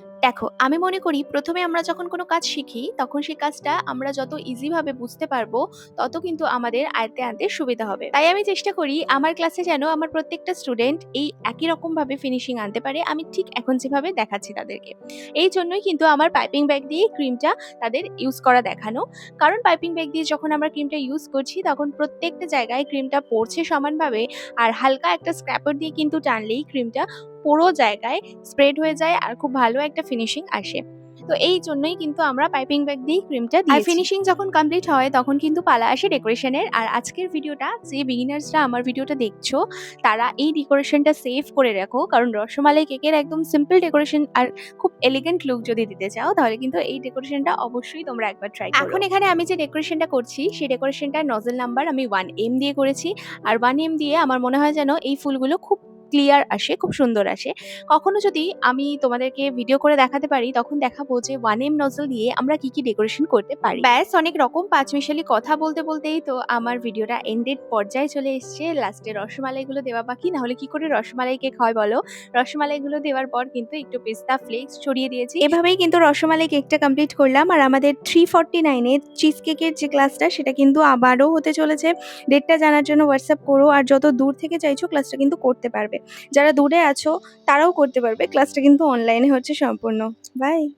দেখো, আমি মনে করি ১ম এ আমরা যখন কোনো কাজ শিখি, তখন সেই কাজটা আমরা যত ইজি ভাবে বুঝতে পারবো, তত কিন্তু আমাদের আয়ত্তে আনতে সুবিধা হবে। তাই আমি চেষ্টা করি আমার ক্লাসে যেন আমার প্রত্যেকটা স্টুডেন্ট এই একই রকমভাবে ফিনিশিং আনতে পারে, আমি ঠিক এখন যেভাবে দেখাচ্ছি তাদেরকে। এইজন্যই কিন্তু আমার পাইপিং ব্যাগ দিয়ে ক্রিমটা তাদের ইউজ করা দেখানো। কারণ পাইপিং ব্যাগ দিয়ে যখন আমরা ক্রিমটা ইউজ করছি, তখন প্রত্যেকটা জায়গায় ক্রিমটা পড়ছে সমানভাবে। আর হালকা একটা স্ক্র্যাপার দিয়ে কিন্তু টানলেই ক্রিমটা পুরো জায়গায় স্প্রেড হয়ে যায় আর খুব ভালো একটা ফিনিশিং আসে। তো এই জন্যই কিন্তু আমরা পাইপিং ব্যাগ দিয়েই ক্রিমটা দিয়েছি। আর ফিনিশিং যখন কমপ্লিট হয় তখন কিন্তু পালা আসে ডেকোরেশনের। আর আজকের ভিডিওটা যে বিগিনার্সরা আমার ভিডিওটা দেখছো, তারা এই ডেকোরেশনটা সেভ করে রাখো। কারণ রসমালাই কেকের একদম সিম্পল ডেকোরেশন আর খুব এলিগেন্ট লুক যদি দিতে চাও, তাহলে কিন্তু এই ডেকোরেশনটা অবশ্যই তোমরা একবার ট্রাই করো। এখন এখানে আমি যে ডেকোরেশনটা করছি, সেই ডেকোরেশনটার নজল নাম্বার আমি 1M দিয়ে করেছি। আর 1M দিয়ে আমার মনে হয় যেন এই ফুলগুলো খুব ক্লিয়ার আসে, খুব সুন্দর আসে। কখনো যদি আমি তোমাদেরকে ভিডিও করে দেখাতে পারি, তখন দেখাবো যে 1M নজল দিয়ে আমরা কি ডেকোরেশন করতে পারি। ব্যাস, অনেক রকম পাঁচমিশালি কথা বলতে বলতেই তো আমার ভিডিওটা এন্ডেড পর্যায়ে চলে এসছে। লাস্টে রসমালাইগুলো দেওয়া বাকি, না হলে কি করে রসমালাই কেক হয় বলো? রসমালাইগুলো দেওয়ার পর কিন্তু একটু পেস্তা ফ্লেক্স ছড়িয়ে দিয়েছি। এভাবেই কিন্তু রসমালাই কেকটা কমপ্লিট করলাম। আর আমাদের 349 এর চিজ কেকের যে ক্লাসটা, সেটা কিন্তু আবারও হতে চলেছে। ডেটটা জানার জন্য হোয়াটসঅ্যাপ করো। আর যত দূর থেকে চাইছো ক্লাসটা কিন্তু করতে পারবে। যারা দূরে আছো তারাও করতে পারবে। ক্লাসটা কিন্তু অনলাইনে হচ্ছে সম্পূর্ণ। বাই।